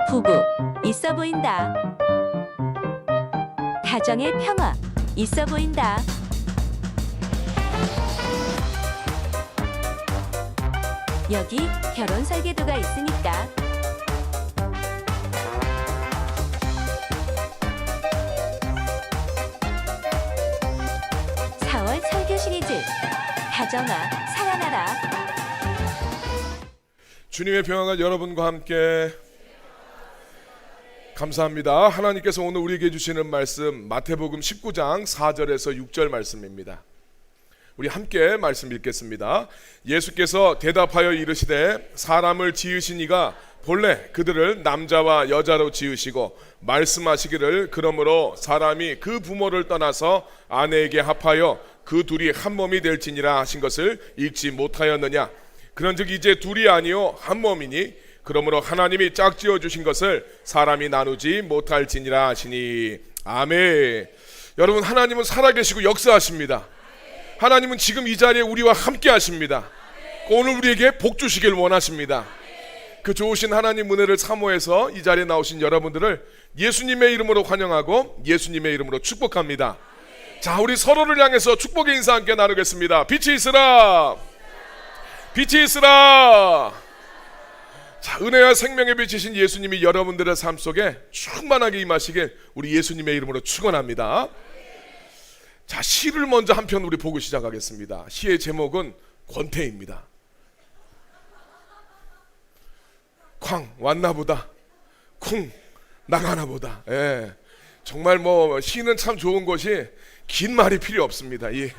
부부 있어 보인다. 가정의 평화 있어 보인다. 여기 결혼 설계도가 있으니까. 설교 시리즈 가정아 살아나라. 주님의 평화가 여러분과 함께. 감사합니다. 하나님께서 오늘 우리에게 주시는 말씀 마태복음 19장 4절에서 6절 말씀입니다. 우리 함께 말씀 읽겠습니다. 예수께서 대답하여 이르시되 사람을 지으신 이가 본래 그들을 남자와 여자로 지으시고 말씀하시기를 그러므로 사람이 그 부모를 떠나서 아내에게 합하여 그 둘이 한 몸이 될지니라 하신 것을 읽지 못하였느냐. 그런즉 이제 둘이 아니요 한 몸이니 그러므로 하나님이 짝지어 주신 것을 사람이 나누지 못할지니라 하시니. 아멘. 여러분, 하나님은 살아계시고 역사하십니다. 하나님은 지금 이 자리에 우리와 함께 하십니다. 오늘 우리에게 복 주시길 원하십니다. 그 좋으신 하나님 은혜를 사모해서 이 자리에 나오신 여러분들을 예수님의 이름으로 환영하고 예수님의 이름으로 축복합니다. 자, 우리 서로를 향해서 축복의 인사 함께 나누겠습니다. 빛이 있으라. 빛이 있으라. 자, 은혜와 생명의 빛이신 예수님이 여러분들의 삶 속에 충만하게 임하시길 우리 예수님의 이름으로 축원합니다. 자, 시를 먼저 한 편 우리 보고 시작하겠습니다. 시의 제목은 권태입니다. 쾅 왔나보다, 쿵 나가나보다. 예, 정말 시는 참 좋은 것이 긴 말이 필요 없습니다. 이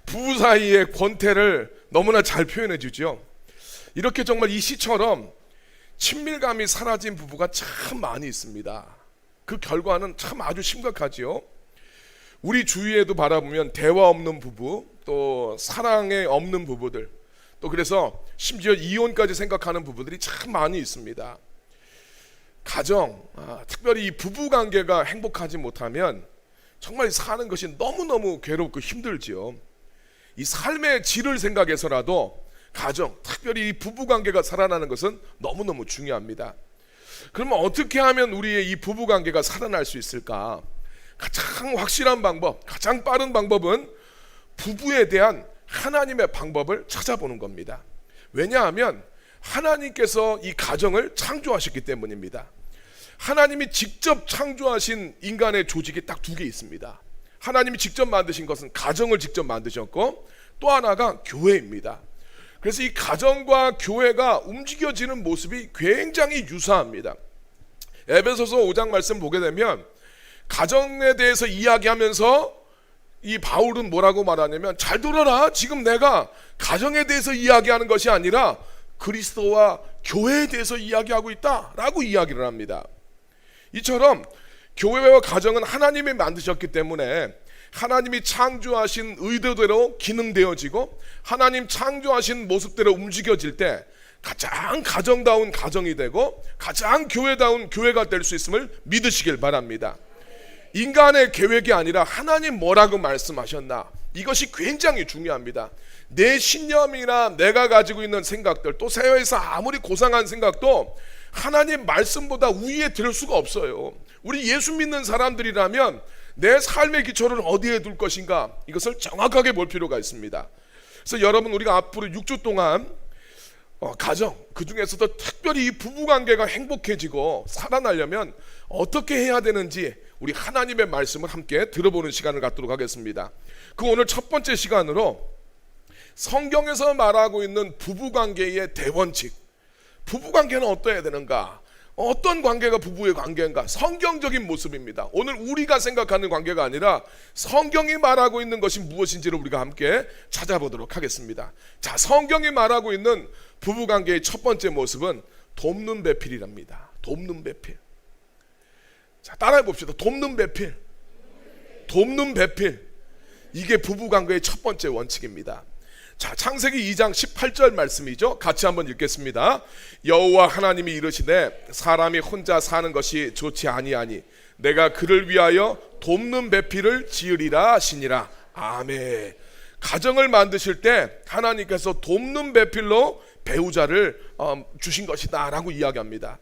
부부 사이의 권태를 너무나 잘 표현해 주죠. 이렇게 정말 이 시처럼 친밀감이 사라진 부부가 참 많이 있습니다. 그 결과는 참 아주 심각하지요. 우리 주위에도 바라보면 대화 없는 부부, 또 사랑에 없는 부부들, 또 그래서 심지어 이혼까지 생각하는 부부들이 참 많이 있습니다. 가정, 특별히 이 부부 관계가 행복하지 못하면 정말 사는 것이 너무너무 괴롭고 힘들지요. 이 삶의 질을 생각해서라도 가정, 특별히 이 부부 관계가 살아나는 것은 너무너무 중요합니다. 그러면 어떻게 하면 우리의 이 부부 관계가 살아날 수 있을까? 가장 확실한 방법, 가장 빠른 방법은 부부에 대한 하나님의 방법을 찾아보는 겁니다. 왜냐하면 하나님께서 이 가정을 창조하셨기 때문입니다. 하나님이 직접 창조하신 인간의 조직이 딱 두 개 있습니다. 하나님이 직접 만드신 것은 가정을 직접 만드셨고, 또 하나가 교회입니다. 그래서 이 가정과 교회가 움직여지는 모습이 굉장히 유사합니다. 에베소서 5장 말씀 보게 되면 가정에 대해서 이야기하면서 이 바울은 뭐라고 말하냐면, 잘 들어라, 지금 내가 가정에 대해서 이야기하는 것이 아니라 그리스도와 교회에 대해서 이야기하고 있다 라고 이야기를 합니다. 이처럼 교회와 가정은 하나님이 만드셨기 때문에 하나님이 창조하신 의도대로 기능되어지고 하나님 창조하신 모습대로 움직여질 때 가장 가정다운 가정이 되고 가장 교회다운 교회가 될 수 있음을 믿으시길 바랍니다. 인간의 계획이 아니라 하나님 뭐라고 말씀하셨나, 이것이 굉장히 중요합니다. 내 신념이나 내가 가지고 있는 생각들, 또 세상에서 아무리 고상한 생각도 하나님 말씀보다 우위에 들 수가 없어요. 우리 예수 믿는 사람들이라면 내 삶의 기초를 어디에 둘 것인가, 이것을 정확하게 볼 필요가 있습니다. 그래서 여러분, 우리가 앞으로 6주 동안 가정, 그 중에서도 특별히 이 부부관계가 행복해지고 살아나려면 어떻게 해야 되는지 우리 하나님의 말씀을 함께 들어보는 시간을 갖도록 하겠습니다. 그 오늘 첫 번째 시간으로 성경에서 말하고 있는 부부관계의 대원칙, 부부관계는 어떠해야 되는가, 어떤 관계가 부부의 관계인가, 성경적인 모습입니다. 오늘 우리가 생각하는 관계가 아니라 성경이 말하고 있는 것이 무엇인지를 우리가 함께 찾아보도록 하겠습니다. 자, 성경이 말하고 있는 부부관계의 첫 번째 모습은 돕는 배필이랍니다. 돕는 배필. 자, 따라해 봅시다. 돕는 배필. 돕는 배필. 이게 부부관계의 첫 번째 원칙입니다. 자, 창세기 2장 18절 말씀이죠. 같이 한번 읽겠습니다. 여호와 하나님이 이르시되 사람이 혼자 사는 것이 좋지 아니하니 내가 그를 위하여 돕는 배필을 지으리라 하시니라. 아멘. 가정을 만드실 때 하나님께서 돕는 배필로 배우자를 주신 것이다 라고 이야기합니다.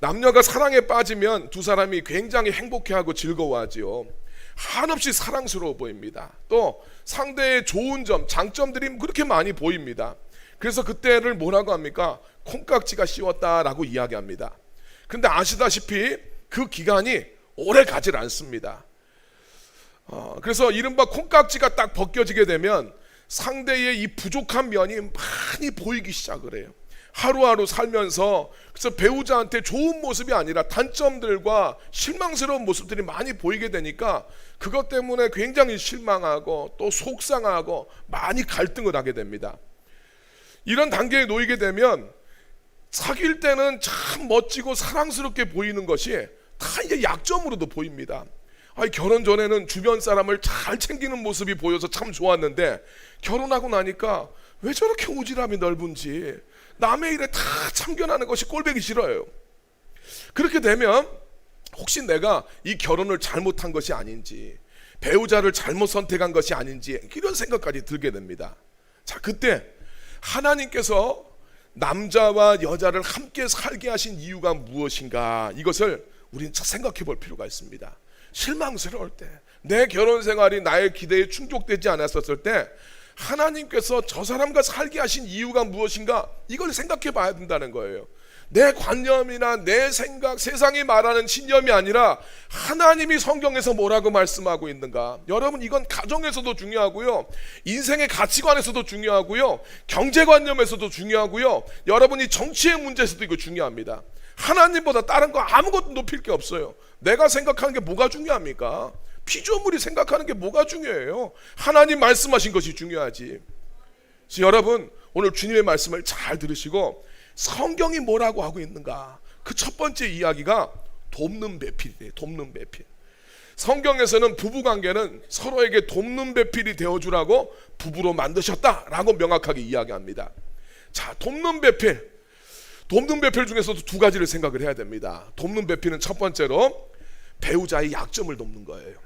남녀가 사랑에 빠지면 두 사람이 굉장히 행복해하고 즐거워하지요. 한없이 사랑스러워 보입니다. 또 상대의 좋은 점, 장점들이 그렇게 많이 보입니다. 그래서 그때를 뭐라고 합니까? 콩깍지가 씌웠다라고 이야기합니다. 근데 아시다시피 그 기간이 오래 가질 않습니다. 그래서 이른바 콩깍지가 딱 벗겨지게 되면 상대의 이 부족한 면이 많이 보이기 시작을 해요. 하루하루 살면서 그래서 배우자한테 좋은 모습이 아니라 단점들과 실망스러운 모습들이 많이 보이게 되니까 그것 때문에 굉장히 실망하고 또 속상하고 많이 갈등을 하게 됩니다. 이런 단계에 놓이게 되면 사귈 때는 참 멋지고 사랑스럽게 보이는 것이 다 이제 약점으로도 보입니다. 결혼 전에는 주변 사람을 잘 챙기는 모습이 보여서 참 좋았는데 결혼하고 나니까 왜 저렇게 오지랖이 넓은지 남의 일에 다 참견하는 것이 꼴보기 싫어요. 그렇게 되면 혹시 내가 이 결혼을 잘못한 것이 아닌지, 배우자를 잘못 선택한 것이 아닌지 이런 생각까지 들게 됩니다. 자, 그때 하나님께서 남자와 여자를 함께 살게 하신 이유가 무엇인가, 이것을 우리는 생각해 볼 필요가 있습니다. 실망스러울 때, 내 결혼 생활이 나의 기대에 충족되지 않았었을 때 하나님께서 저 사람과 살게 하신 이유가 무엇인가, 이걸 생각해 봐야 된다는 거예요. 내 관념이나 내 생각, 세상이 말하는 신념이 아니라 하나님이 성경에서 뭐라고 말씀하고 있는가. 여러분, 이건 가정에서도 중요하고요, 인생의 가치관에서도 중요하고요, 경제관념에서도 중요하고요, 여러분이 정치의 문제에서도 이거 중요합니다. 하나님보다 다른 거 아무것도 높일 게 없어요. 내가 생각하는 게 뭐가 중요합니까? 피조물이 생각하는 게 뭐가 중요해요? 하나님 말씀하신 것이 중요하지. 그래서 여러분, 오늘 주님의 말씀을 잘 들으시고 성경이 뭐라고 하고 있는가, 그 첫 번째 이야기가 돕는 배필이에요. 돕는 배필. 성경에서는 부부관계는 서로에게 돕는 배필이 되어주라고 부부로 만드셨다라고 명확하게 이야기합니다. 자, 돕는 배필. 돕는 배필 중에서도 두 가지를 생각을 해야 됩니다. 돕는 배필은 첫 번째로 배우자의 약점을 돕는 거예요.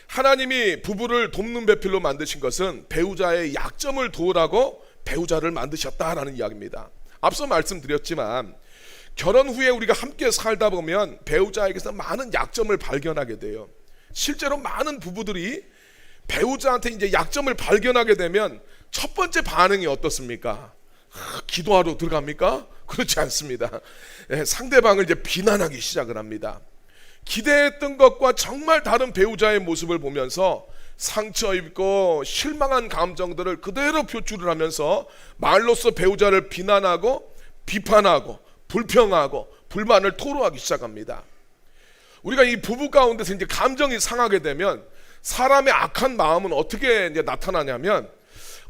하나님이 부부를 돕는 배필로 만드신 것은 배우자의 약점을 도우라고 배우자를 만드셨다라는 이야기입니다. 앞서 말씀드렸지만 결혼 후에 우리가 함께 살다 보면 배우자에게서 많은 약점을 발견하게 돼요. 실제로 많은 부부들이 배우자한테 이제 약점을 발견하게 되면 첫 번째 반응이 어떻습니까? 기도하러 들어갑니까? 그렇지 않습니다. 상대방을 이제 비난하기 시작을 합니다. 기대했던 것과 정말 다른 배우자의 모습을 보면서 상처 입고 실망한 감정들을 그대로 표출을 하면서 말로써 배우자를 비난하고 비판하고 불평하고 불만을 토로하기 시작합니다. 우리가 이 부부 가운데서 이제 감정이 상하게 되면 사람의 악한 마음은 어떻게 이제 나타나냐면,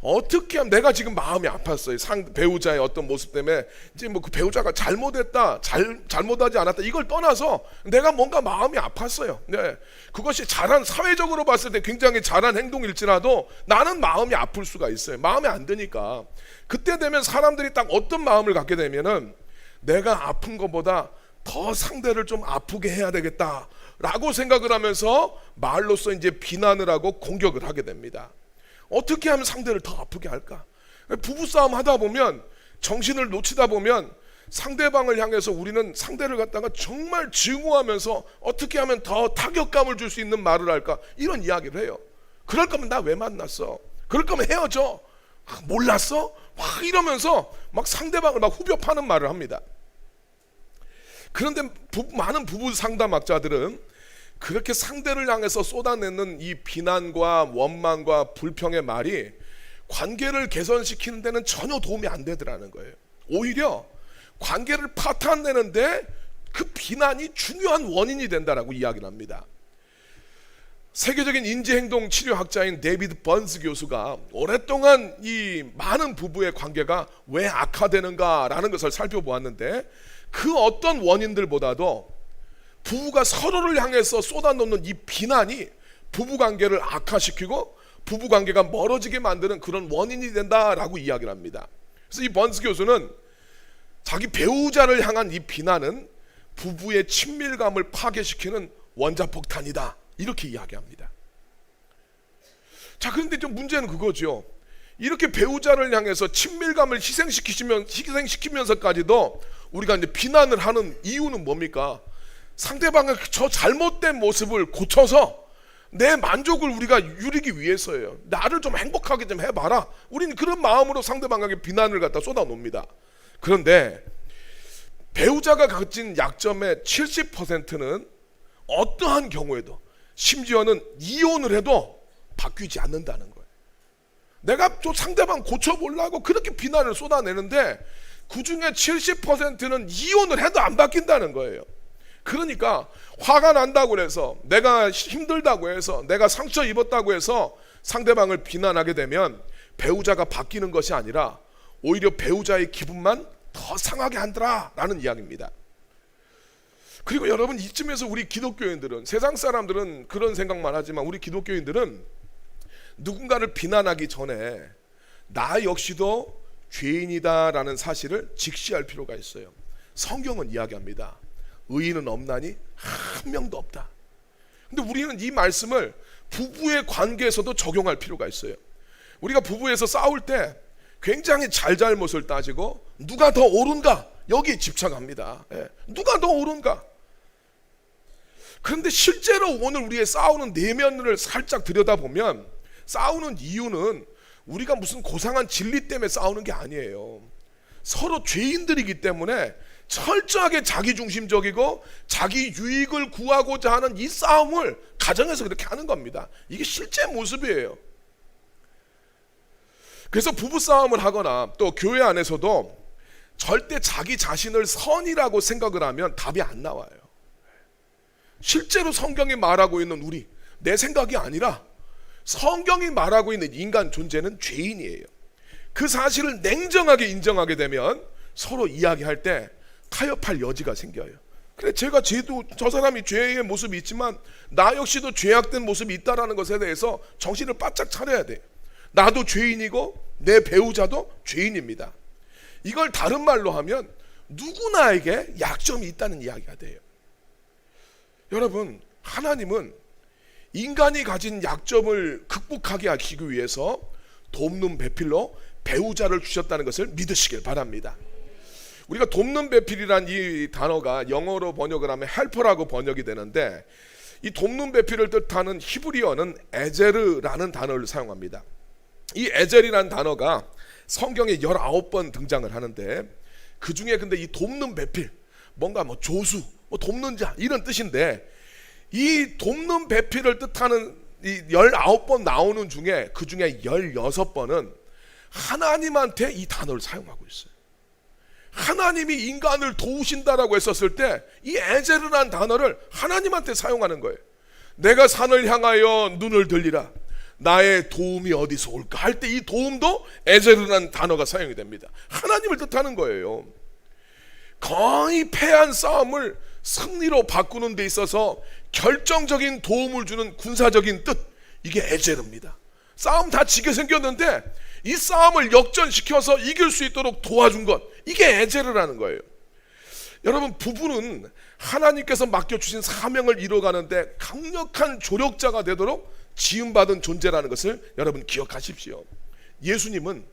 어떻게 하면 내가 지금 마음이 아팠어요. 배우자의 어떤 모습 때문에 이제 뭐 그 배우자가 잘못했다, 잘못하지 않았다, 이걸 떠나서 내가 뭔가 마음이 아팠어요. 네. 그것이 사회적으로 봤을 때 굉장히 잘한 행동일지라도 나는 마음이 아플 수가 있어요. 마음에 안 드니까. 그때 되면 사람들이 딱 어떤 마음을 갖게 되면은 내가 아픈 것보다 더 상대를 좀 아프게 해야 되겠다라고 생각을 하면서 말로써 이제 비난을 하고 공격을 하게 됩니다. 어떻게 하면 상대를 더 아프게 할까? 부부싸움 하다 보면, 정신을 놓치다 보면 상대방을 향해서 우리는 상대를 갖다가 정말 증오하면서 어떻게 하면 더 타격감을 줄 수 있는 말을 할까, 이런 이야기를 해요. 그럴 거면 나 왜 만났어? 그럴 거면 헤어져. 몰랐어? 막 이러면서 막 상대방을 막 후벼 파는 말을 합니다. 그런데 많은 부부 상담학자들은 그렇게 상대를 향해서 쏟아내는 이 비난과 원망과 불평의 말이 관계를 개선시키는 데는 전혀 도움이 안 되더라는 거예요. 오히려 관계를 파탄내는데 그 비난이 중요한 원인이 된다라고 이야기를 합니다. 세계적인 인지행동 치료학자인 데이비드 번스 교수가 오랫동안 이 많은 부부의 관계가 왜 악화되는가라는 것을 살펴보았는데, 그 어떤 원인들보다도 부부가 서로를 향해서 쏟아놓는 이 비난이 부부관계를 악화시키고 부부관계가 멀어지게 만드는 그런 원인이 된다라고 이야기를 합니다. 그래서 이 번스 교수는 자기 배우자를 향한 이 비난은 부부의 친밀감을 파괴시키는 원자폭탄이다, 이렇게 이야기합니다. 자, 그런데 좀 문제는 그거죠. 이렇게 배우자를 향해서 친밀감을 희생시키면서까지도 우리가 이제 비난을 하는 이유는 뭡니까? 상대방의 저 잘못된 모습을 고쳐서 내 만족을 우리가 누리기 위해서예요. 나를 좀 행복하게 좀 해봐라. 우리는 그런 마음으로 상대방에게 비난을 갖다 쏟아놉니다. 그런데 배우자가 가진 약점의 70%는 어떠한 경우에도, 심지어는 이혼을 해도 바뀌지 않는다는 거예요. 내가 또 상대방 고쳐보려고 그렇게 비난을 쏟아내는데 그 중에 70%는 이혼을 해도 안 바뀐다는 거예요. 그러니까 화가 난다고 해서, 내가 힘들다고 해서, 내가 상처 입었다고 해서 상대방을 비난하게 되면 배우자가 바뀌는 것이 아니라 오히려 배우자의 기분만 더 상하게 한다라는 이야기입니다. 그리고 여러분, 이쯤에서 우리 기독교인들은, 세상 사람들은 그런 생각만 하지만 우리 기독교인들은 누군가를 비난하기 전에 나 역시도 죄인이다라는 사실을 직시할 필요가 있어요. 성경은 이야기합니다. 의인은 없나니 한 명도 없다. 근데 우리는 이 말씀을 부부의 관계에서도 적용할 필요가 있어요. 우리가 부부에서 싸울 때 굉장히 잘잘못을 따지고 누가 더 옳은가 여기에 집착합니다. 누가 더 옳은가. 그런데 실제로 오늘 우리의 싸우는 내면을 살짝 들여다보면 싸우는 이유는 우리가 무슨 고상한 진리 때문에 싸우는 게 아니에요. 서로 죄인들이기 때문에 철저하게 자기중심적이고 자기 유익을 구하고자 하는 이 싸움을 가정에서 그렇게 하는 겁니다. 이게 실제 모습이에요. 그래서 부부싸움을 하거나 또 교회 안에서도 절대 자기 자신을 선이라고 생각을 하면 답이 안 나와요. 실제로 성경이 말하고 있는 우리, 내 생각이 아니라 성경이 말하고 있는 인간 존재는 죄인이에요. 그 사실을 냉정하게 인정하게 되면 서로 이야기할 때 타협할 여지가 생겨요. 그래, 제가 죄도, 저 사람이 죄의 모습이 있지만 나 역시도 죄악된 모습이 있다라는 것에 대해서 정신을 바짝 차려야 돼. 나도 죄인이고 내 배우자도 죄인입니다. 이걸 다른 말로 하면 누구나에게 약점이 있다는 이야기가 돼요. 여러분, 하나님은 인간이 가진 약점을 극복하게 하기 위해서 돕는 배필로 배우자를 주셨다는 것을 믿으시길 바랍니다. 우리가 돕는 배필이란 이 단어가 영어로 번역을 하면 헬퍼라고 번역이 되는데, 이 돕는 배필을 뜻하는 히브리어는 에제르라는 단어를 사용합니다. 이 에젤이라는 단어가 성경에 19번 등장을 하는데, 그 중에 근데 이 돕는 배필, 뭔가 뭐 조수, 뭐 돕는 자 이런 뜻인데, 이 돕는 배필을 뜻하는 이 19번 나오는 중에 그 중에 16번은 하나님한테 이 단어를 사용하고 있어요. 하나님이 인간을 도우신다라고 했었을 때 이 에제르라는 단어를 하나님한테 사용하는 거예요. 내가 산을 향하여 눈을 들리라, 나의 도움이 어디서 올까 할 때 이 도움도 에제르라는 단어가 사용이 됩니다. 하나님을 뜻하는 거예요. 거의 패한 싸움을 승리로 바꾸는 데 있어서 결정적인 도움을 주는 군사적인 뜻, 이게 에제르입니다. 싸움 다 지게 생겼는데 이 싸움을 역전시켜서 이길 수 있도록 도와준 것, 이게 에제르라는 거예요. 여러분, 부부는 하나님께서 맡겨주신 사명을 이뤄가는데 강력한 조력자가 되도록 지음받은 존재라는 것을 여러분 기억하십시오. 예수님은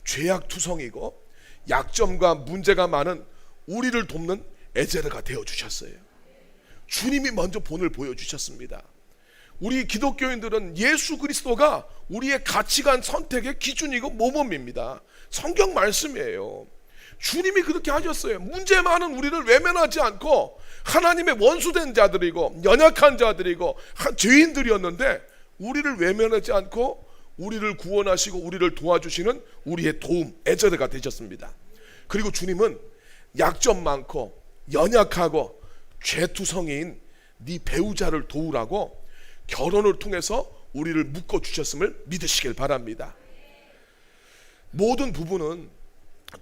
죄악투성이고 약점과 문제가 많은 우리를 돕는 에제르가 되어주셨어요. 주님이 먼저 본을 보여주셨습니다. 우리 기독교인들은 예수 그리스도가 우리의 가치관 선택의 기준이고 모범입니다. 성경 말씀이에요. 주님이 그렇게 하셨어요. 문제 많은 우리를 외면하지 않고 하나님의 원수된 자들이고 연약한 자들이고 죄인들이었는데 우리를 외면하지 않고 우리를 구원하시고 우리를 도와주시는 우리의 도움, 에저드가 되셨습니다. 그리고 주님은 약점 많고 연약하고 죄투성이인 네 배우자를 도우라고 결혼을 통해서 우리를 묶어주셨음을 믿으시길 바랍니다. 모든 부부는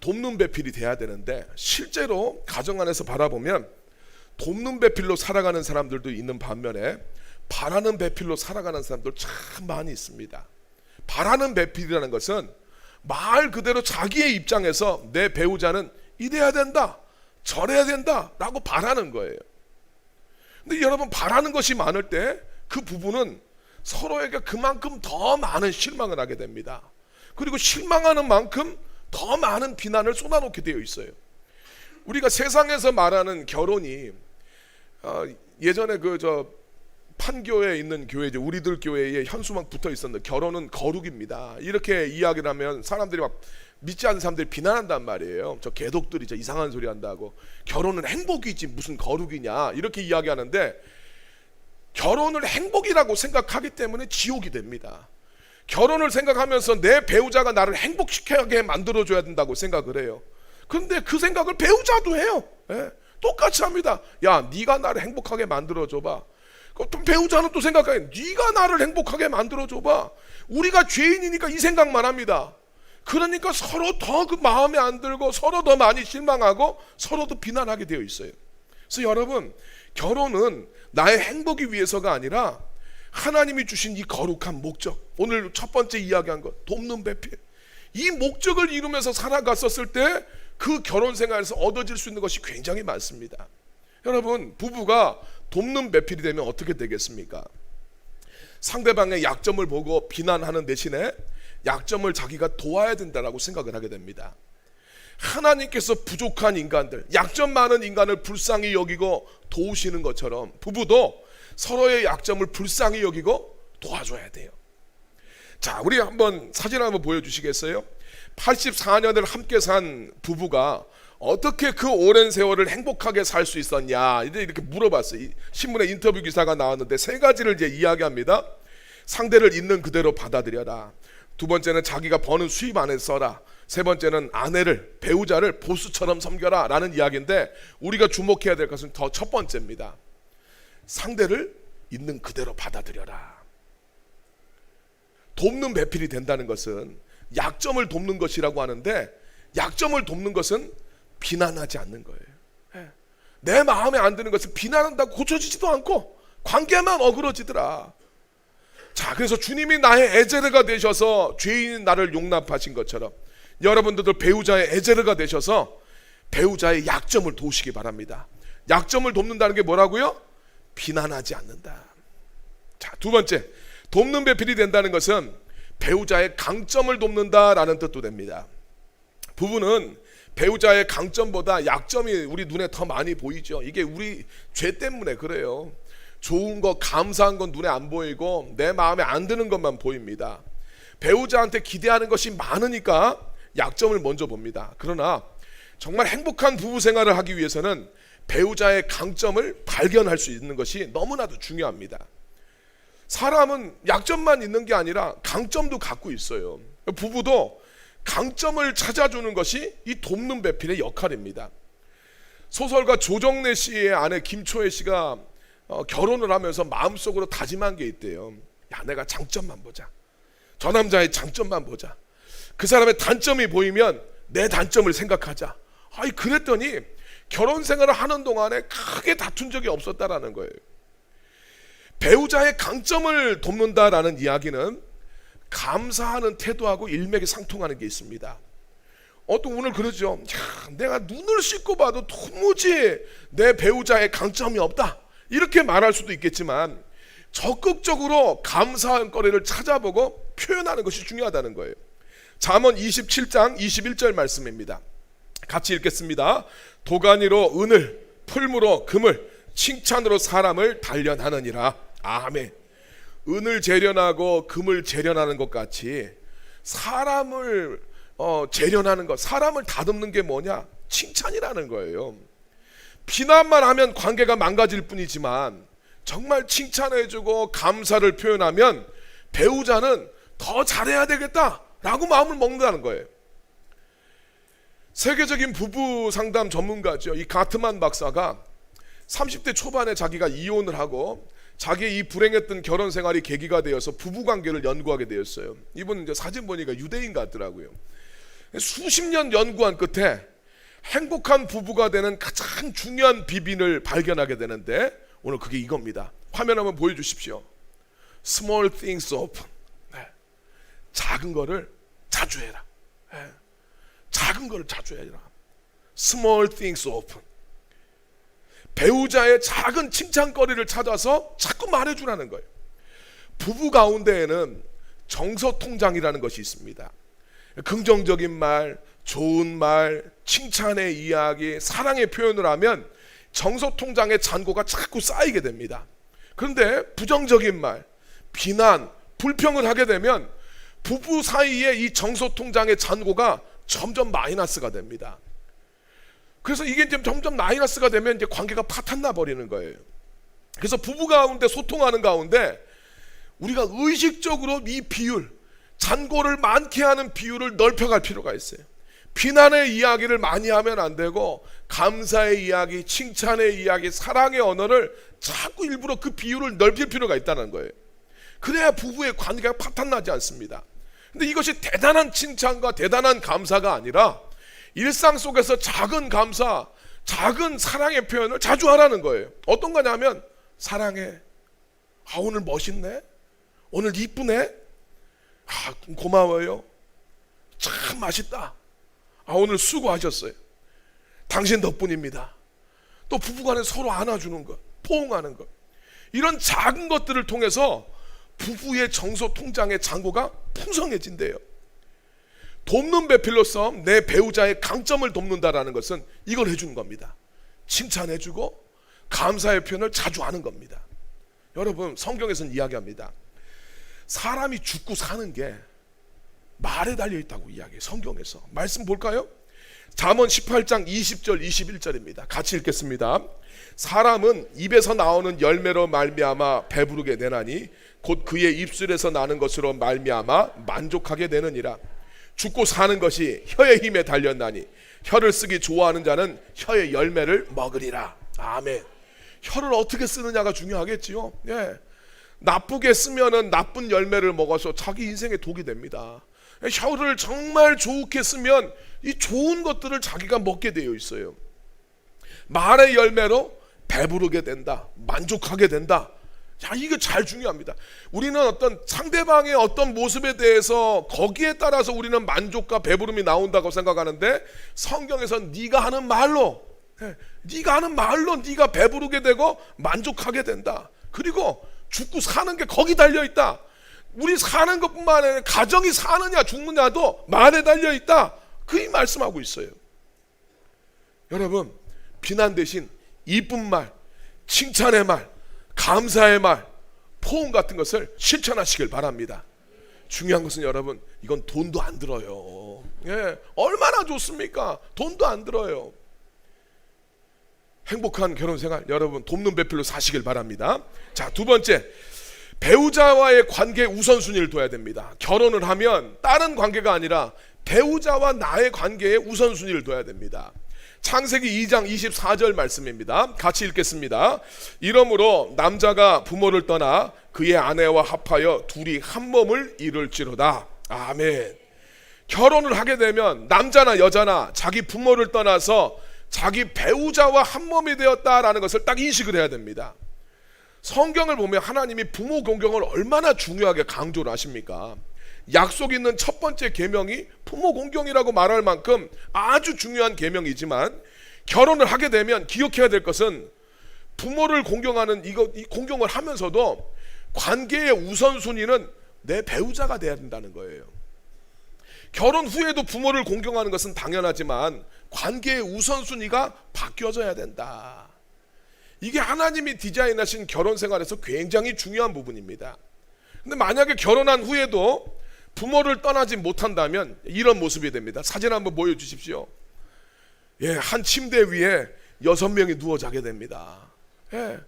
돕는 배필이 돼야 되는데, 실제로 가정 안에서 바라보면 돕는 배필로 살아가는 사람들도 있는 반면에 바라는 배필로 살아가는 사람들 참 많이 있습니다. 바라는 배필이라는 것은 말 그대로 자기의 입장에서 내 배우자는 이래야 된다, 저래야 된다 라고 바라는 거예요. 근데 여러분, 바라는 것이 많을 때 그 부부는 서로에게 그만큼 더 많은 실망을 하게 됩니다. 그리고 실망하는 만큼 더 많은 비난을 쏟아놓게 되어 있어요. 우리가 세상에서 말하는 결혼이 예전에 판교에 있는 교회죠. 우리들 교회에 현수막 붙어 있었는데 결혼은 거룩입니다. 이렇게 이야기를 하면 사람들이 막 믿지 않는 사람들이 비난한단 말이에요. 저 개독들이 저 이상한 소리 한다고. 결혼은 행복이지 무슨 거룩이냐 이렇게 이야기하는데, 결혼을 행복이라고 생각하기 때문에 지옥이 됩니다. 결혼을 생각하면서 내 배우자가 나를 행복시켜게 만들어줘야 된다고 생각을 해요. 그런데 그 생각을 배우자도 해요. 예, 똑같이 합니다. 야, 네가 나를 행복하게 만들어줘봐. 또 배우자는 또 생각해. 네가 나를 행복하게 만들어줘봐. 우리가 죄인이니까 이 생각만 합니다. 그러니까 서로 더 그 마음에 안 들고 서로 더 많이 실망하고 서로 더 비난하게 되어 있어요. 그래서 여러분, 결혼은 나의 행복이 위해서가 아니라 하나님이 주신 이 거룩한 목적, 오늘 첫 번째 이야기한 것, 돕는 배필, 이 목적을 이루면서 살아갔었을 때 그 결혼 생활에서 얻어질 수 있는 것이 굉장히 많습니다. 여러분, 부부가 돕는 배필이 되면 어떻게 되겠습니까? 상대방의 약점을 보고 비난하는 대신에 약점을 자기가 도와야 된다라고 생각을 하게 됩니다. 하나님께서 부족한 인간들, 약점 많은 인간을 불쌍히 여기고 도우시는 것처럼 부부도 서로의 약점을 불쌍히 여기고 도와줘야 돼요. 자, 우리 한번 사진 한번 보여주시겠어요? 84년을 함께 산 부부가 어떻게 그 오랜 세월을 행복하게 살 수 있었냐 이렇게 물어봤어요. 신문에 인터뷰 기사가 나왔는데 세 가지를 이제 이야기합니다. 상대를 있는 그대로 받아들여라. 두 번째는 자기가 버는 수입 안에 써라. 세 번째는 아내를, 배우자를 보스처럼 섬겨라 라는 이야기인데, 우리가 주목해야 될 것은 더 첫 번째입니다. 상대를 있는 그대로 받아들여라. 돕는 배필이 된다는 것은 약점을 돕는 것이라고 하는데, 약점을 돕는 것은 비난하지 않는 거예요. 내 마음에 안 드는 것을 비난한다고 고쳐지지도 않고 관계만 어그러지더라. 자, 그래서 주님이 나의 에제르가 되셔서 죄인인 나를 용납하신 것처럼 여러분들도 배우자의 에제르가 되셔서 배우자의 약점을 도우시기 바랍니다. 약점을 돕는다는 게 뭐라고요? 비난하지 않는다. 자, 두 번째, 돕는 배필이 된다는 것은 배우자의 강점을 돕는다라는 뜻도 됩니다. 부부는 배우자의 강점보다 약점이 우리 눈에 더 많이 보이죠. 이게 우리 죄 때문에 그래요. 좋은 거, 감사한 건 눈에 안 보이고 내 마음에 안 드는 것만 보입니다. 배우자한테 기대하는 것이 많으니까 약점을 먼저 봅니다. 그러나 정말 행복한 부부 생활을 하기 위해서는 배우자의 강점을 발견할 수 있는 것이 너무나도 중요합니다. 사람은 약점만 있는 게 아니라 강점도 갖고 있어요. 부부도 강점을 찾아주는 것이 이 돕는 배필의 역할입니다. 소설가 조정래 씨의 아내 김초애 씨가 결혼을 하면서 마음속으로 다짐한 게 있대요. 야, 내가 장점만 보자. 저 남자의 장점만 보자. 그 사람의 단점이 보이면 내 단점을 생각하자. 아이, 그랬더니 결혼 생활을 하는 동안에 크게 다툰 적이 없었다라는 거예요. 배우자의 강점을 돕는다라는 이야기는 감사하는 태도하고 일맥상통하는 게 있습니다. 또 오늘 그러죠. 야, 내가 눈을 씻고 봐도 도무지 내 배우자의 강점이 없다 이렇게 말할 수도 있겠지만, 적극적으로 감사한 거리를 찾아보고 표현하는 것이 중요하다는 거예요. 잠언 27장 21절 말씀입니다. 같이 읽겠습니다. 도가니로 은을, 풀무로 금을, 칭찬으로 사람을 단련하느니라. 아멘. 은을 재련하고 금을 재련하는 것 같이 사람을 재련하는 것, 사람을 다듬는 게 뭐냐? 칭찬이라는 거예요. 비난만 하면 관계가 망가질 뿐이지만 정말 칭찬해주고 감사를 표현하면 배우자는 더 잘해야 되겠다라고 마음을 먹는다는 거예요. 세계적인 부부 상담 전문가죠. 이 가트만 박사가 30대 초반에 자기가 이혼을 하고 자기의 이 불행했던 결혼 생활이 계기가 되어서 부부 관계를 연구하게 되었어요. 이분 이제 사진 보니까 유대인 같더라고요. 수십 년 연구한 끝에 행복한 부부가 되는 가장 중요한 비밀을 발견하게 되는데, 오늘 그게 이겁니다. 화면 한번 보여주십시오. Small things often. 작은 거를 자주 해라. 작은 거를 자주 해라. Small things often. 배우자의 작은 칭찬거리를 찾아서 자꾸 말해주라는 거예요. 부부 가운데에는 정서 통장이라는 것이 있습니다. 긍정적인 말, 좋은 말, 칭찬의 이야기, 사랑의 표현을 하면 정서통장의 잔고가 자꾸 쌓이게 됩니다. 그런데 부정적인 말, 비난, 불평을 하게 되면 부부 사이에 이 정서통장의 잔고가 점점 마이너스가 됩니다. 그래서 이게 이제 점점 마이너스가 되면 이제 관계가 파탄나 버리는 거예요. 그래서 부부 가운데 소통하는 가운데 우리가 의식적으로 이 비율, 잔고를 많게 하는 비율을 넓혀갈 필요가 있어요. 비난의 이야기를 많이 하면 안 되고 감사의 이야기, 칭찬의 이야기, 사랑의 언어를 자꾸 일부러 그 비율을 넓힐 필요가 있다는 거예요. 그래야 부부의 관계가 파탄나지 않습니다. 근데 이것이 대단한 칭찬과 대단한 감사가 아니라 일상 속에서 작은 감사, 작은 사랑의 표현을 자주 하라는 거예요. 어떤 거냐면 사랑해. 아, 오늘 멋있네. 오늘 이쁘네. 아, 고마워요. 참 맛있다. 아, 오늘 수고하셨어요. 당신 덕분입니다. 또 부부간에 서로 안아주는 것, 포옹하는 것, 이런 작은 것들을 통해서 부부의 정서 통장의 잔고가 풍성해진대요. 돕는 배필로서 내 배우자의 강점을 돕는다라는 것은 이걸 해주는 겁니다. 칭찬해주고 감사의 표현을 자주 하는 겁니다. 여러분, 성경에서는 이야기합니다. 사람이 죽고 사는 게 말에 달려있다고 이야기해요. 성경에서 말씀 볼까요? 잠언 18장 20절 21절입니다. 같이 읽겠습니다. 사람은 입에서 나오는 열매로 말미암아 배부르게 되나니 곧 그의 입술에서 나는 것으로 말미암아 만족하게 되느니라. 죽고 사는 것이 혀의 힘에 달렸나니 혀를 쓰기 좋아하는 자는 혀의 열매를 먹으리라. 아멘. 혀를 어떻게 쓰느냐가 중요하겠지요. 예. 나쁘게 쓰면은 나쁜 열매를 먹어서 자기 인생에 독이 됩니다. 혀를 정말 좋게 쓰면 이 좋은 것들을 자기가 먹게 되어 있어요. 말의 열매로 배부르게 된다, 만족하게 된다. 자, 이게 잘 중요합니다. 우리는 어떤 상대방의 어떤 모습에 대해서 거기에 따라서 우리는 만족과 배부름이 나온다고 생각하는데 성경에서는 네가 하는 말로, 네가 하는 말로 네가 배부르게 되고 만족하게 된다. 그리고 죽고 사는 게 거기 달려있다. 우리 사는 것뿐만 아니라 가정이 사느냐 죽느냐도 말에 달려있다. 그 말씀하고 있어요. 여러분, 비난 대신 이쁜 말, 칭찬의 말, 감사의 말, 포옹 같은 것을 실천하시길 바랍니다. 중요한 것은 여러분, 이건 돈도 안 들어요. 예, 얼마나 좋습니까? 돈도 안 들어요. 행복한 결혼생활 여러분 돕는 배필로 사시길 바랍니다. 자, 두 번째, 배우자와의 관계 우선순위를 둬야 됩니다. 결혼을 하면 다른 관계가 아니라 배우자와 나의 관계에 우선순위를 둬야 됩니다. 창세기 2장 24절 말씀입니다. 같이 읽겠습니다. 이러므로 남자가 부모를 떠나 그의 아내와 합하여 둘이 한 몸을 이룰지로다. 아멘. 결혼을 하게 되면 남자나 여자나 자기 부모를 떠나서 자기 배우자와 한 몸이 되었다라는 것을 딱 인식을 해야 됩니다. 성경을 보면 하나님이 부모 공경을 얼마나 중요하게 강조를 하십니까? 약속 있는 첫 번째 계명이 부모 공경이라고 말할 만큼 아주 중요한 계명이지만 결혼을 하게 되면 기억해야 될 것은 부모를 공경하는 이 공경을 하면서도 관계의 우선순위는 내 배우자가 돼야 된다는 거예요. 결혼 후에도 부모를 공경하는 것은 당연하지만 관계의 우선순위가 바뀌어져야 된다. 이게 하나님이 디자인하신 결혼 생활에서 굉장히 중요한 부분입니다. 근데 만약에 결혼한 후에도 부모를 떠나지 못한다면 이런 모습이 됩니다. 사진 한번 보여주십시오. 예, 한 침대 위에 6명이 누워 자게 됩니다. 예,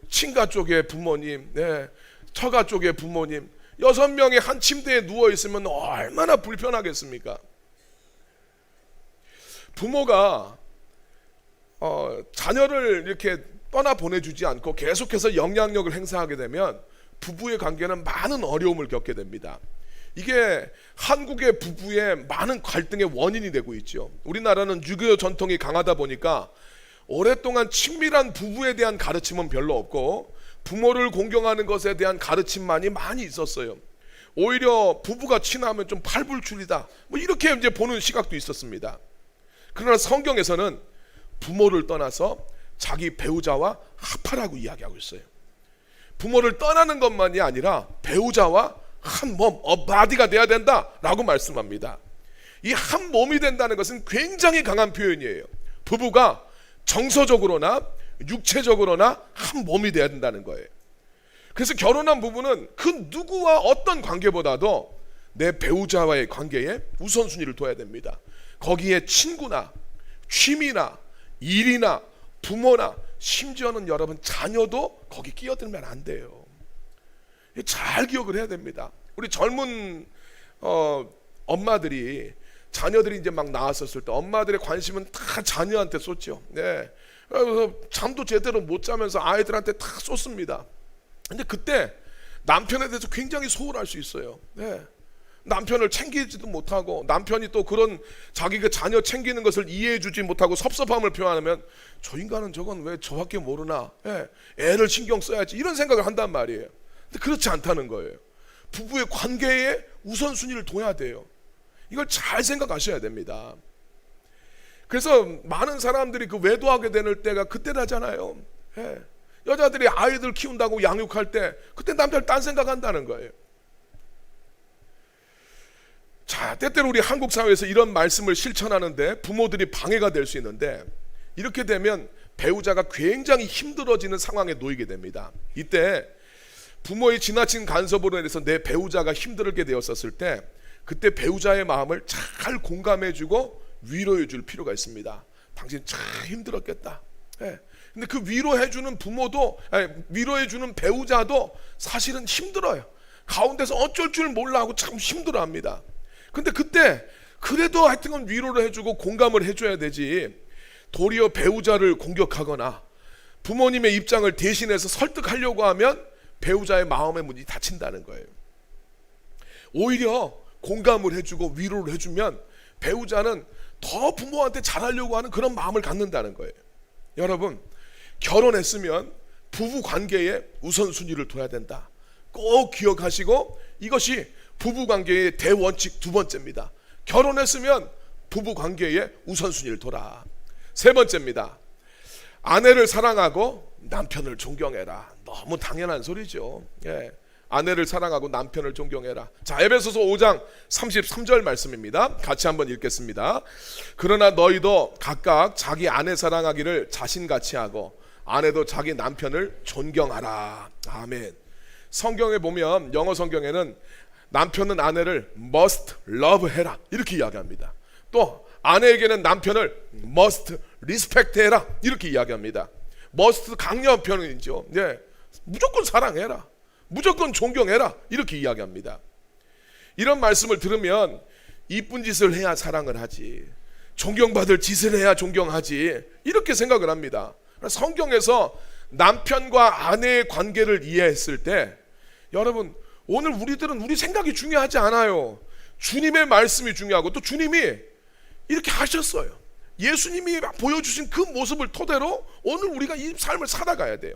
친가 쪽에 부모님, 예, 처가 쪽에 부모님, 6명이 한 침대에 누워 있으면 얼마나 불편하겠습니까? 부모가 자녀를 이렇게 떠나 보내주지 않고 계속해서 영향력을 행사하게 되면 부부의 관계는 많은 어려움을 겪게 됩니다. 이게 한국의 부부의 많은 갈등의 원인이 되고 있죠. 우리나라는 유교 전통이 강하다 보니까 오랫동안 친밀한 부부에 대한 가르침은 별로 없고 부모를 공경하는 것에 대한 가르침만이 많이 있었어요. 오히려 부부가 친하면 좀 팔불출이다, 뭐 이렇게 이제 보는 시각도 있었습니다. 그러나 성경에서는 부모를 떠나서 자기 배우자와 합하라고 이야기하고 있어요. 부모를 떠나는 것만이 아니라 배우자와 한 몸, 바디가 돼야 된다라고 말씀합니다. 이 한 몸이 된다는 것은 굉장히 강한 표현이에요. 부부가 정서적으로나 육체적으로나 한 몸이 돼야 된다는 거예요. 그래서 결혼한 부부는 그 누구와 어떤 관계보다도 내 배우자와의 관계에 우선순위를 둬야 됩니다. 거기에 친구나 취미나 일이나 부모나 심지어는 여러분 자녀도 거기 끼어들면 안 돼요. 잘 기억을 해야 됩니다. 우리 젊은 엄마들이 자녀들이 이제 막 나왔었을 때 엄마들의 관심은 다 자녀한테 쏟죠. 네. 그래서 잠도 제대로 못 자면서 아이들한테 다 쏟습니다. 근데 그때 남편에 대해서 굉장히 소홀할 수 있어요. 네. 남편을 챙기지도 못하고 남편이 또 그런 자기가 자녀 챙기는 것을 이해해주지 못하고 섭섭함을 표현하면 저 인간은 저건 왜 저밖에 모르나, 네. 애를 신경 써야지 이런 생각을 한단 말이에요. 근데 그렇지 않다는 거예요. 부부의 관계에 우선순위를 둬야 돼요. 이걸 잘 생각하셔야 됩니다. 그래서 많은 사람들이 그 외도하게 되는 때가 그때라잖아요. 예. 여자들이 아이들 키운다고 양육할 때 그때 남자를 딴 생각한다는 거예요. 자, 때때로 우리 한국 사회에서 이런 말씀을 실천하는데 부모들이 방해가 될 수 있는데 이렇게 되면 배우자가 굉장히 힘들어지는 상황에 놓이게 됩니다. 이때 부모의 지나친 간섭으로 인해서 내 배우자가 힘들게 되었었을 때 그때 배우자의 마음을 잘 공감해주고 위로해줄 필요가 있습니다. 당신 참 힘들었겠다. 예. 근데 그 위로해주는 부모도, 위로해주는 배우자도 사실은 힘들어요. 가운데서 어쩔 줄 몰라 하고 참 힘들어합니다. 근데 그때 그래도 하여튼 위로를 해주고 공감을 해줘야 되지, 도리어 배우자를 공격하거나 부모님의 입장을 대신해서 설득하려고 하면 배우자의 마음의 문이 닫힌다는 거예요. 오히려 공감을 해주고 위로를 해주면 배우자는 더 부모한테 잘하려고 하는 그런 마음을 갖는다는 거예요. 여러분, 결혼했으면 부부 관계에 우선순위를 둬야 된다. 꼭 기억하시고, 이것이 부부 관계의 대원칙 두 번째입니다. 결혼했으면 부부 관계에 우선순위를 둬라. 세 번째입니다. 아내를 사랑하고 남편을 존경해라. 너무 당연한 소리죠. 예. 아내를 사랑하고 남편을 존경해라. 자, 에베소서 5장 33절 말씀입니다. 같이 한번 읽겠습니다. 그러나 너희도 각각 자기 아내 사랑하기를 자신같이 하고 아내도 자기 남편을 존경하라. 아멘. 성경에 보면, 영어 성경에는 남편은 아내를 must love 해라 이렇게 이야기합니다. 또 아내에게는 남편을 must respect 해라 이렇게 이야기합니다. must 강력 표현이죠. 네. 무조건 사랑해라, 무조건 존경해라 이렇게 이야기합니다. 이런 말씀을 들으면 이쁜 짓을 해야 사랑을 하지, 존경받을 짓을 해야 존경하지 이렇게 생각을 합니다. 성경에서 남편과 아내의 관계를 이해했을 때 여러분, 오늘 우리들은 우리 생각이 중요하지 않아요. 주님의 말씀이 중요하고 또 주님이 이렇게 하셨어요. 예수님이 보여주신 그 모습을 토대로 오늘 우리가 이 삶을 살아가야 돼요.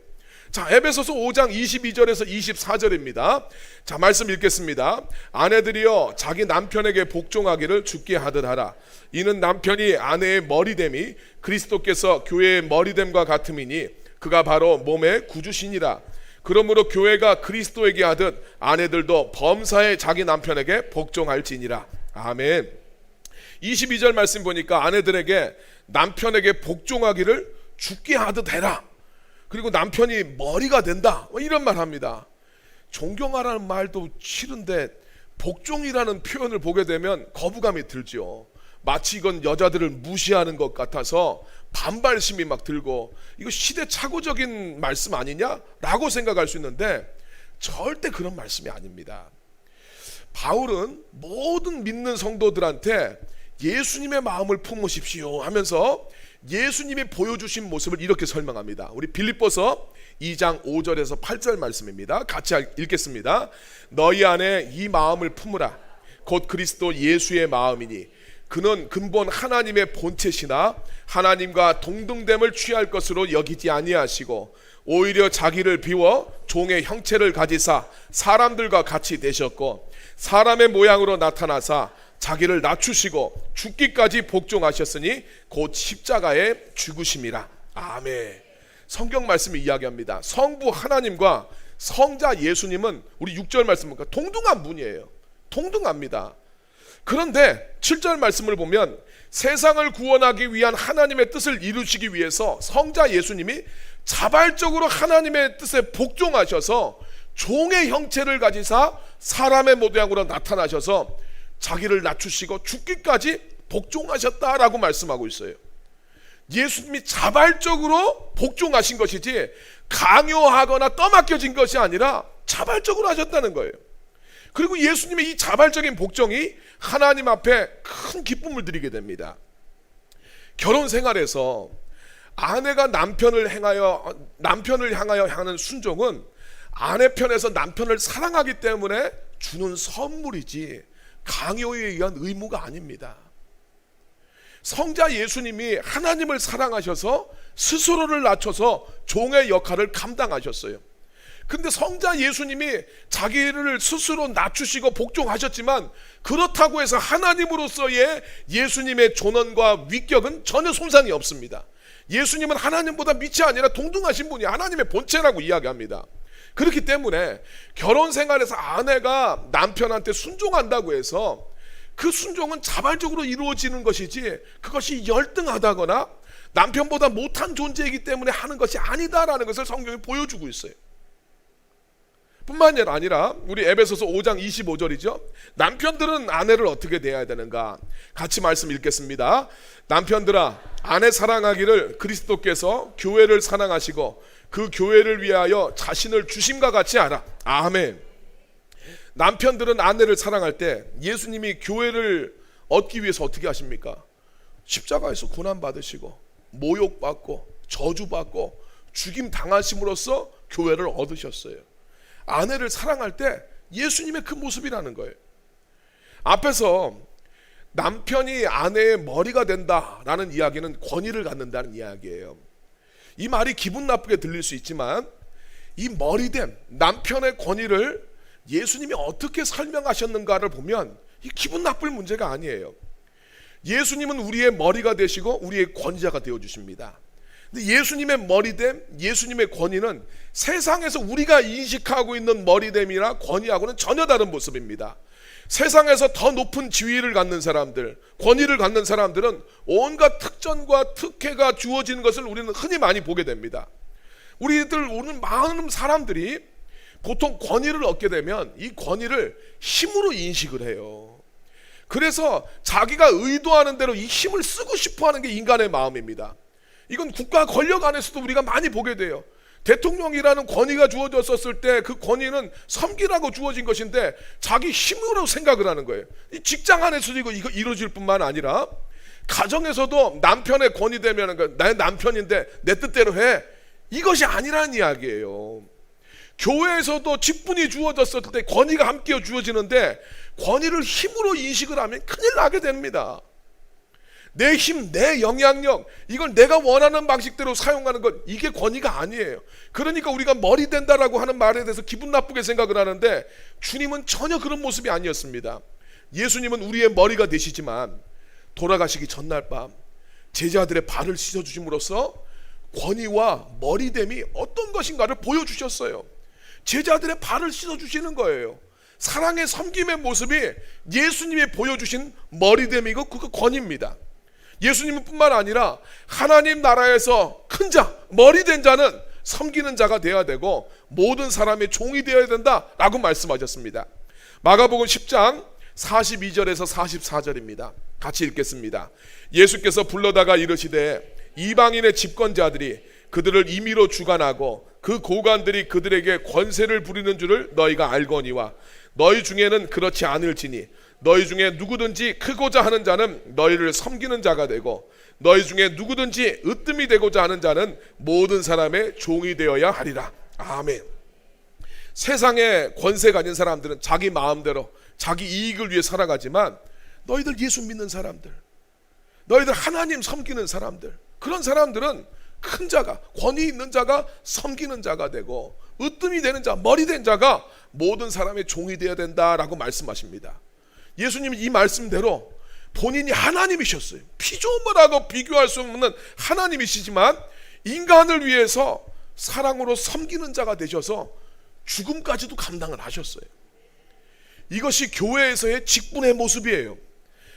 자, 에베소서 5장 22절에서 24절입니다. 자, 말씀 읽겠습니다. 아내들이여 자기 남편에게 복종하기를 주께 하듯 하라. 이는 남편이 아내의 머리됨이 그리스도께서 교회의 머리됨과 같음이니 그가 바로 몸의 구주시니라. 그러므로 교회가 그리스도에게 하듯 아내들도 범사에 자기 남편에게 복종할지니라. 아멘. 22절 말씀 보니까 아내들에게 남편에게 복종하기를 주께 하듯 해라. 그리고 남편이 머리가 된다 이런 말 합니다. 존경하라는 말도 싫은데 복종이라는 표현을 보게 되면 거부감이 들죠. 마치 이건 여자들을 무시하는 것 같아서 반발심이 막 들고 이거 시대착오적인 말씀 아니냐라고 생각할 수 있는데 절대 그런 말씀이 아닙니다. 바울은 모든 믿는 성도들한테 예수님의 마음을 품으십시오 하면서 예수님이 보여주신 모습을 이렇게 설명합니다. 우리 빌립보서 2장 5절에서 8절 말씀입니다. 같이 읽겠습니다. 너희 안에 이 마음을 품으라. 곧 그리스도 예수의 마음이니 그는 근본 하나님의 본체시나 하나님과 동등됨을 취할 것으로 여기지 아니하시고 오히려 자기를 비워 종의 형체를 가지사 사람들과 같이 되셨고 사람의 모양으로 나타나사 자기를 낮추시고 죽기까지 복종하셨으니 곧 십자가에 죽으심이라. 아멘. 성경 말씀이 이야기합니다. 성부 하나님과 성자 예수님은 우리 6절 말씀 보니까 동등한 분이에요. 동등합니다. 그런데 7절 말씀을 보면 세상을 구원하기 위한 하나님의 뜻을 이루시기 위해서 성자 예수님이 자발적으로 하나님의 뜻에 복종하셔서 종의 형체를 가지사 사람의 모양으로 나타나셔서 자기를 낮추시고 죽기까지 복종하셨다라고 말씀하고 있어요. 예수님이 자발적으로 복종하신 것이지 강요하거나 떠맡겨진 것이 아니라 자발적으로 하셨다는 거예요. 그리고 예수님의 이 자발적인 복종이 하나님 앞에 큰 기쁨을 드리게 됩니다. 결혼 생활에서 아내가 남편을 향하여 하는 순종은 아내 편에서 남편을 사랑하기 때문에 주는 선물이지 강요에 의한 의무가 아닙니다. 성자 예수님이 하나님을 사랑하셔서 스스로를 낮춰서 종의 역할을 감당하셨어요. 근데 성자 예수님이 자기를 스스로 낮추시고 복종하셨지만 그렇다고 해서 하나님으로서의 예수님의 존엄과 위격은 전혀 손상이 없습니다. 예수님은 하나님보다 밑이 아니라 동등하신 분이 하나님의 본체라고 이야기합니다. 그렇기 때문에 결혼 생활에서 아내가 남편한테 순종한다고 해서 그 순종은 자발적으로 이루어지는 것이지 그것이 열등하다거나 남편보다 못한 존재이기 때문에 하는 것이 아니다라는 것을 성경이 보여주고 있어요. 뿐만 아니라 우리 에베소서 5장 25절이죠. 남편들은 아내를 어떻게 대해야 되는가? 같이 말씀 읽겠습니다. 남편들아 아내 사랑하기를 그리스도께서 교회를 사랑하시고 그 교회를 위하여 자신을 주심과 같이 하라. 아멘. 남편들은 아내를 사랑할 때 예수님이 교회를 얻기 위해서 어떻게 하십니까? 십자가에서 고난받으시고 모욕받고 저주받고 죽임 당하심으로써 교회를 얻으셨어요. 아내를 사랑할 때 예수님의 그 모습이라는 거예요. 앞에서 남편이 아내의 머리가 된다라는 이야기는 권위를 갖는다는 이야기예요. 이 말이 기분 나쁘게 들릴 수 있지만 이 머리된 남편의 권위를 예수님이 어떻게 설명하셨는가를 보면 이 기분 나쁠 문제가 아니에요. 예수님은 우리의 머리가 되시고 우리의 권위자가 되어주십니다. 근데 예수님의 머리됨, 예수님의 권위는 세상에서 우리가 인식하고 있는 머리됨이나 권위하고는 전혀 다른 모습입니다. 세상에서 더 높은 지위를 갖는 사람들, 권위를 갖는 사람들은 온갖 특전과 특혜가 주어지는 것을 우리는 흔히 많이 보게 됩니다. 오늘 많은 사람들이 보통 권위를 얻게 되면 이 권위를 힘으로 인식을 해요. 그래서 자기가 의도하는 대로 이 힘을 쓰고 싶어 하는 게 인간의 마음입니다. 이건 국가 권력 안에서도 우리가 많이 보게 돼요. 대통령이라는 권위가 주어졌을 때 그 권위는 섬기라고 주어진 것인데 자기 힘으로 생각을 하는 거예요. 이 직장 안에서도 이거 이루어질 뿐만 아니라 가정에서도 남편의 권위 되면 나의 남편인데 내 뜻대로 해. 이것이 아니라는 이야기예요. 교회에서도 직분이 주어졌을 때 권위가 함께 주어지는데 권위를 힘으로 인식을 하면 큰일 나게 됩니다. 내 힘, 내 영향력, 이걸 내가 원하는 방식대로 사용하는 것, 이게 권위가 아니에요. 그러니까 우리가 머리 된다라고 하는 말에 대해서 기분 나쁘게 생각을 하는데 주님은 전혀 그런 모습이 아니었습니다. 예수님은 우리의 머리가 되시지만 돌아가시기 전날 밤 제자들의 발을 씻어주심으로써 권위와 머리됨이 어떤 것인가를 보여주셨어요. 제자들의 발을 씻어주시는 거예요. 사랑의 섬김의 모습이 예수님이 보여주신 머리됨이고 그 권위입니다. 예수님은 뿐만 아니라 하나님 나라에서 큰 자, 머리된 자는 섬기는 자가 되어야 되고 모든 사람의 종이 되어야 된다라고 말씀하셨습니다. 마가복음 10장 42절에서 44절입니다. 같이 읽겠습니다. 예수께서 불러다가 이르시되 이방인의 집권자들이 그들을 임의로 주관하고 그 고관들이 그들에게 권세를 부리는 줄을 너희가 알거니와 너희 중에는 그렇지 않을지니 너희 중에 누구든지 크고자 하는 자는 너희를 섬기는 자가 되고 너희 중에 누구든지 으뜸이 되고자 하는 자는 모든 사람의 종이 되어야 하리라. 아멘. 세상에 권세 가진 사람들은 자기 마음대로 자기 이익을 위해 살아가지만 너희들 예수 믿는 사람들, 너희들 하나님 섬기는 사람들, 그런 사람들은 큰 자가, 권위 있는 자가 섬기는 자가 되고 으뜸이 되는 자, 머리 된 자가 모든 사람의 종이 되어야 된다라고 말씀하십니다. 예수님이 이 말씀대로 본인이 하나님이셨어요. 피조물하고 비교할 수 없는 하나님이시지만 인간을 위해서 사랑으로 섬기는 자가 되셔서 죽음까지도 감당을 하셨어요. 이것이 교회에서의 직분의 모습이에요.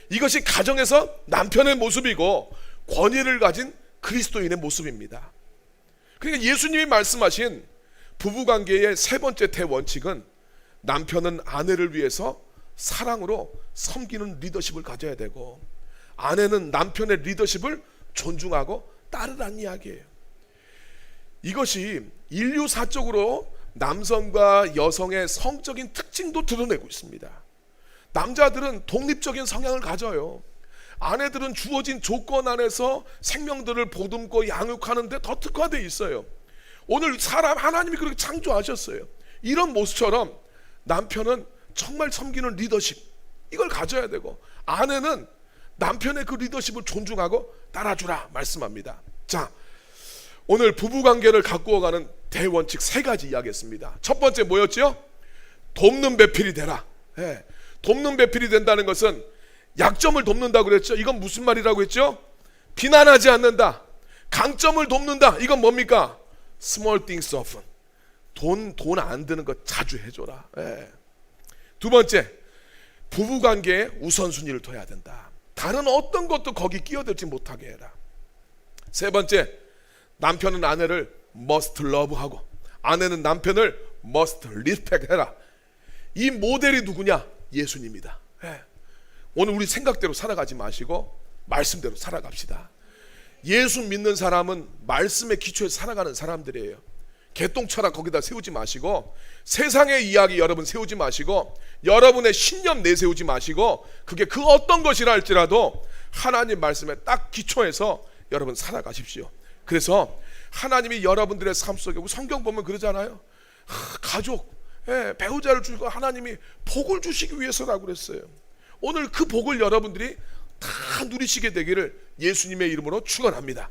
이것이 가정에서 남편의 모습이고 권위를 가진 그리스도인의 모습입니다. 그러니까 예수님이 말씀하신 부부관계의 세 번째 대원칙은 남편은 아내를 위해서 사랑으로 섬기는 리더십을 가져야 되고, 아내는 남편의 리더십을 존중하고 따르라는 이야기예요. 이것이 인류사적으로 남성과 여성의 성적인 특징도 드러내고 있습니다. 남자들은 독립적인 성향을 가져요. 아내들은 주어진 조건 안에서 생명들을 보듬고 양육하는 데 더 특화되어 있어요. 오늘 하나님이 그렇게 창조하셨어요. 이런 모습처럼 남편은 정말 섬기는 리더십, 이걸 가져야 되고, 아내는 남편의 그 리더십을 존중하고 따라주라 말씀합니다. 자, 오늘 부부관계를 가꾸어가는 대원칙 세 가지 이야기했습니다. 첫 번째 뭐였죠? 돕는 배필이 되라. 예, 돕는 배필이 된다는 것은 약점을 돕는다고 그랬죠. 이건 무슨 말이라고 했죠? 비난하지 않는다, 강점을 돕는다. 이건 뭡니까? Small things often. 돈 안 드는 거 자주 해줘라. 예. 두 번째, 부부관계에 우선순위를 둬야 된다. 다른 어떤 것도 거기 끼어들지 못하게 해라. 세 번째, 남편은 아내를 must love하고 아내는 남편을 must respect 해라. 이 모델이 누구냐? 예수님이다. 예. 오늘 우리 생각대로 살아가지 마시고 말씀대로 살아갑시다. 예수 믿는 사람은 말씀의 기초에 살아가는 사람들이에요. 개똥철학 거기다 세우지 마시고, 세상의 이야기 여러분 세우지 마시고, 여러분의 신념 내세우지 마시고, 그게 그 어떤 것이라 할지라도 하나님 말씀에 딱 기초해서 여러분 살아가십시오. 그래서 하나님이 여러분들의 삶 속에, 성경 보면 그러잖아요. 가족, 배우자를 주고 하나님이 복을 주시기 위해서라고 그랬어요. 오늘 그 복을 여러분들이 다 누리시게 되기를 예수님의 이름으로 축원합니다.